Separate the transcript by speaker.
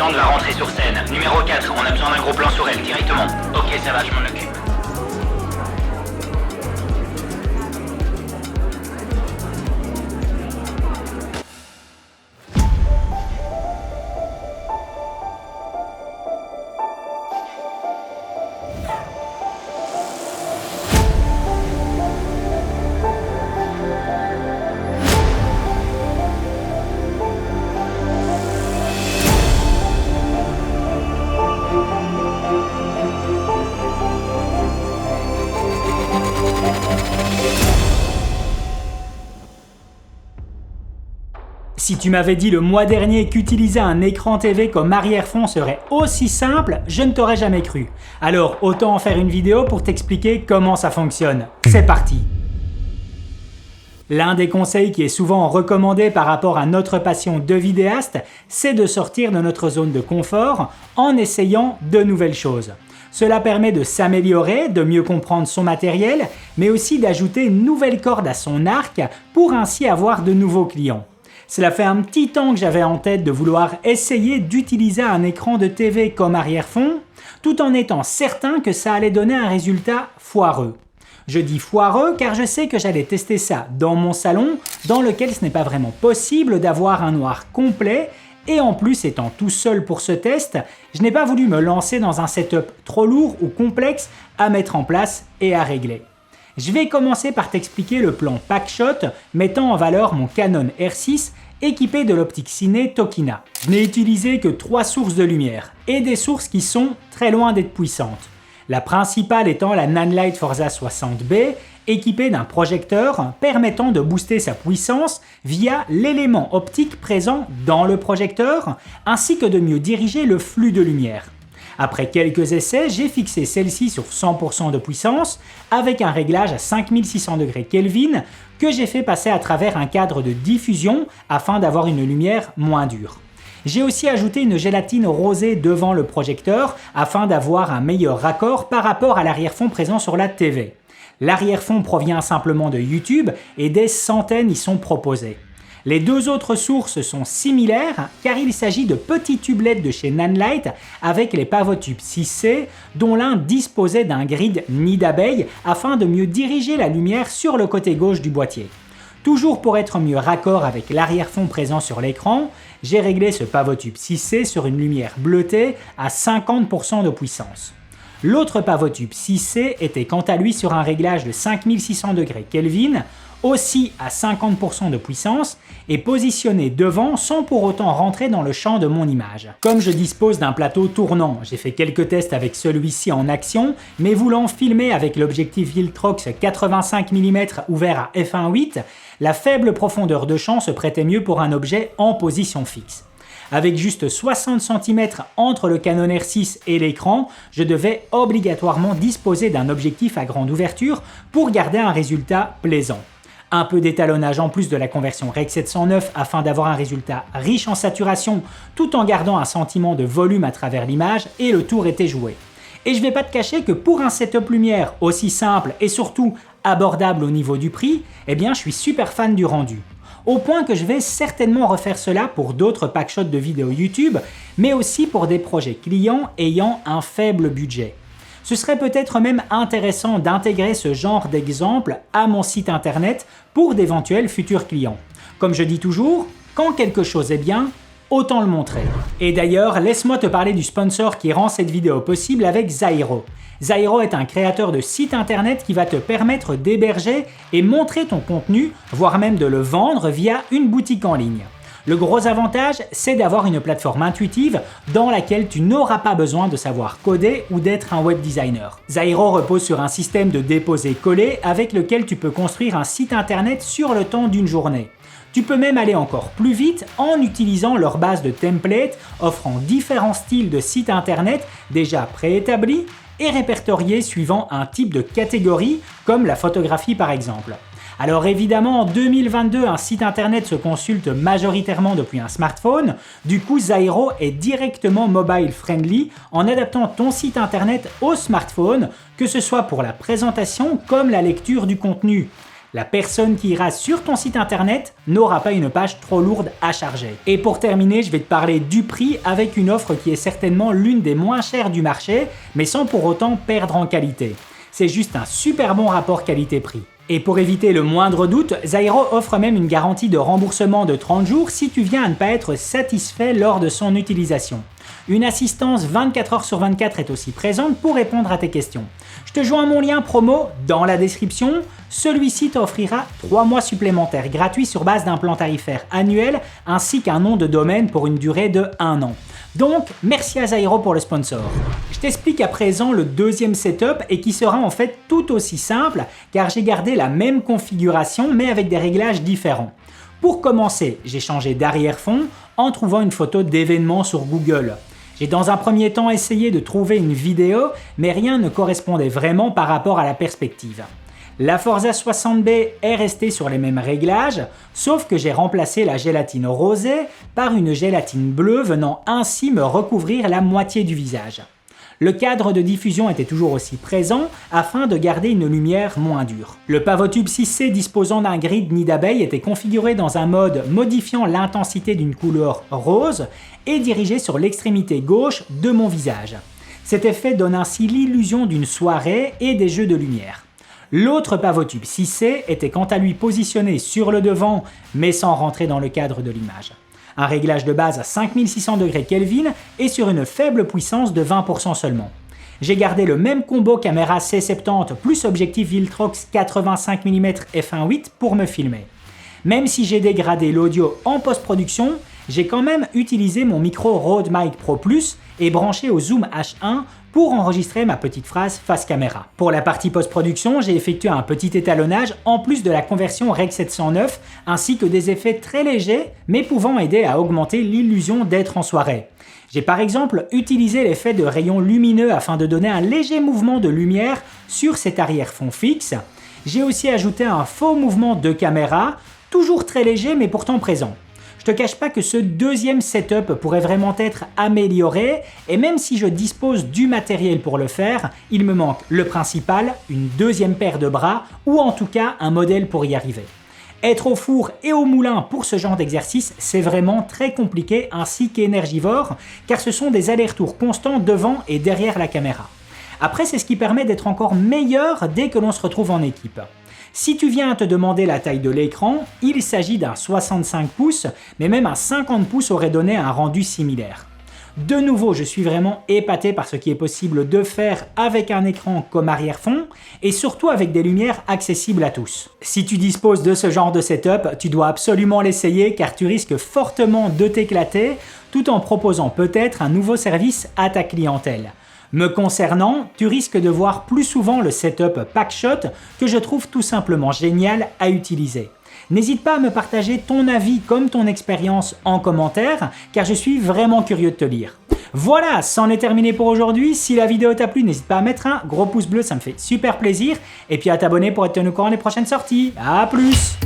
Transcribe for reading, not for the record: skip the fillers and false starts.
Speaker 1: assistante va rentrer sur scène. Numéro 4, on a besoin d'un gros plan sur elle, directement. Ok, ça va, je m'en occupe.
Speaker 2: Si tu m'avais dit le mois dernier qu'utiliser un écran TV comme arrière-fond serait aussi simple, je ne t'aurais jamais cru. Alors autant en faire une vidéo pour t'expliquer comment ça fonctionne. C'est parti! L'un des conseils qui est souvent recommandé par rapport à notre passion de vidéaste, c'est de sortir de notre zone de confort en essayant de nouvelles choses. Cela permet de s'améliorer, de mieux comprendre son matériel, mais aussi d'ajouter une nouvelle corde à son arc pour ainsi avoir de nouveaux clients. Cela fait un petit temps que j'avais en tête de vouloir essayer d'utiliser un écran de TV comme arrière-fond, tout en étant certain que ça allait donner un résultat foireux. Je dis foireux car je sais que j'allais tester ça dans mon salon, dans lequel ce n'est pas vraiment possible d'avoir un noir complet, et en plus étant tout seul pour ce test, je n'ai pas voulu me lancer dans un setup trop lourd ou complexe à mettre en place et à régler. Je vais commencer par t'expliquer le plan Packshot mettant en valeur mon Canon R6 équipé de l'optique ciné Tokina. Je n'ai utilisé que 3 sources de lumière et des sources qui sont très loin d'être puissantes. La principale étant la Nanlite Forza 60B équipée d'un projecteur permettant de booster sa puissance via l'élément optique présent dans le projecteur ainsi que de mieux diriger le flux de lumière. Après quelques essais, j'ai fixé celle-ci sur 100% de puissance avec un réglage à 5600 degrés Kelvin que j'ai fait passer à travers un cadre de diffusion afin d'avoir une lumière moins dure. J'ai aussi ajouté une gélatine rosée devant le projecteur afin d'avoir un meilleur raccord par rapport à l'arrière-fond présent sur la TV. L'arrière-fond provient simplement de YouTube et des centaines y sont proposées. Les deux autres sources sont similaires car il s'agit de petits tubes LED de chez Nanlite avec les pavotubes 6C dont l'un disposait d'un grid nid d'abeille afin de mieux diriger la lumière sur le côté gauche du boîtier. Toujours pour être mieux raccord avec l'arrière-fond présent sur l'écran, j'ai réglé ce pavotube 6C sur une lumière bleutée à 50% de puissance. L'autre pavotube 6C était quant à lui sur un réglage de 5600 degrés Kelvin, aussi à 50% de puissance et positionné devant sans pour autant rentrer dans le champ de mon image. Comme je dispose d'un plateau tournant, j'ai fait quelques tests avec celui-ci en action, mais voulant filmer avec l'objectif Viltrox 85 mm ouvert à f1.8, la faible profondeur de champ se prêtait mieux pour un objet en position fixe. Avec juste 60 cm entre le Canon R6 et l'écran, je devais obligatoirement disposer d'un objectif à grande ouverture pour garder un résultat plaisant. Un peu d'étalonnage en plus de la conversion Rec 709 afin d'avoir un résultat riche en saturation tout en gardant un sentiment de volume à travers l'image et le tour était joué. Et je vais pas te cacher que pour un setup lumière aussi simple et surtout abordable au niveau du prix, eh bien je suis super fan du rendu. Au point que je vais certainement refaire cela pour d'autres packshots de vidéos YouTube, mais aussi pour des projets clients ayant un faible budget. Ce serait peut-être même intéressant d'intégrer ce genre d'exemple à mon site internet pour d'éventuels futurs clients. Comme je dis toujours, quand quelque chose est bien, autant le montrer. Et d'ailleurs, laisse-moi te parler du sponsor qui rend cette vidéo possible avec Zairo. Zairo est un créateur de site internet qui va te permettre d'héberger et montrer ton contenu, voire même de le vendre via une boutique en ligne. Le gros avantage, c'est d'avoir une plateforme intuitive dans laquelle tu n'auras pas besoin de savoir coder ou d'être un web designer. Zairo repose sur un système de déposer-coller avec lequel tu peux construire un site internet sur le temps d'une journée. Tu peux même aller encore plus vite en utilisant leur base de templates offrant différents styles de sites internet déjà préétablis et répertoriés suivant un type de catégorie comme la photographie par exemple. Alors évidemment, en 2022, un site internet se consulte majoritairement depuis un smartphone. Du coup, Zairo est directement mobile friendly en adaptant ton site internet au smartphone, que ce soit pour la présentation comme la lecture du contenu. La personne qui ira sur ton site internet n'aura pas une page trop lourde à charger. Et pour terminer, je vais te parler du prix avec une offre qui est certainement l'une des moins chères du marché, mais sans pour autant perdre en qualité. C'est juste un super bon rapport qualité-prix. Et pour éviter le moindre doute, Zyro offre même une garantie de remboursement de 30 jours si tu viens à ne pas être satisfait lors de son utilisation. Une assistance 24 heures sur 24 est aussi présente pour répondre à tes questions. Je te joins mon lien promo dans la description. Celui-ci t'offrira 3 mois supplémentaires gratuits sur base d'un plan tarifaire annuel ainsi qu'un nom de domaine pour une durée de 1 an. Donc, merci à Zyro pour le sponsor. Je t'explique à présent le deuxième setup et qui sera en fait tout aussi simple car j'ai gardé la même configuration mais avec des réglages différents. Pour commencer, j'ai changé d'arrière-fond en trouvant une photo d'événement sur Google. J'ai dans un premier temps essayé de trouver une vidéo mais rien ne correspondait vraiment par rapport à la perspective. La Forza 60B est restée sur les mêmes réglages, sauf que j'ai remplacé la gélatine rosée par une gélatine bleue venant ainsi me recouvrir la moitié du visage. Le cadre de diffusion était toujours aussi présent afin de garder une lumière moins dure. Le pavotube 6C disposant d'un grid nid d'abeille était configuré dans un mode modifiant l'intensité d'une couleur rose et dirigé sur l'extrémité gauche de mon visage. Cet effet donne ainsi l'illusion d'une soirée et des jeux de lumière. L'autre pavotube 6C était quant à lui positionné sur le devant mais sans rentrer dans le cadre de l'image. Un réglage de base à 5600 degrés Kelvin et sur une faible puissance de 20% seulement. J'ai gardé le même combo caméra C70 plus objectif Viltrox 85 mm f1.8 pour me filmer. Même si j'ai dégradé l'audio en post-production, j'ai quand même utilisé mon micro Rode Mic Pro Plus et branché au Zoom H1 pour enregistrer ma petite phrase face caméra. Pour la partie post-production, j'ai effectué un petit étalonnage en plus de la conversion Rec 709 ainsi que des effets très légers mais pouvant aider à augmenter l'illusion d'être en soirée. J'ai par exemple utilisé l'effet de rayons lumineux afin de donner un léger mouvement de lumière sur cet arrière-fond fixe. J'ai aussi ajouté un faux mouvement de caméra, toujours très léger mais pourtant présent. Je te cache pas que ce deuxième setup pourrait vraiment être amélioré et même si je dispose du matériel pour le faire, il me manque le principal, une deuxième paire de bras ou en tout cas un modèle pour y arriver. Être au four et au moulin pour ce genre d'exercice, c'est vraiment très compliqué ainsi qu'énergivore car ce sont des allers-retours constants devant et derrière la caméra. Après, c'est ce qui permet d'être encore meilleur dès que l'on se retrouve en équipe. Si tu viens à te demander la taille de l'écran, il s'agit d'un 65 pouces, mais même un 50 pouces aurait donné un rendu similaire. De nouveau, je suis vraiment épaté par ce qui est possible de faire avec un écran comme arrière-fond et surtout avec des lumières accessibles à tous. Si tu disposes de ce genre de setup, tu dois absolument l'essayer car tu risques fortement de t'éclater tout en proposant peut-être un nouveau service à ta clientèle. Me concernant, tu risques de voir plus souvent le setup Packshot que je trouve tout simplement génial à utiliser. N'hésite pas à me partager ton avis comme ton expérience en commentaire car je suis vraiment curieux de te lire. Voilà, c'en est terminé pour aujourd'hui. Si la vidéo t'a plu, n'hésite pas à mettre un gros pouce bleu, ça me fait super plaisir. Et puis à t'abonner pour être tenu au courant des prochaines sorties. À plus!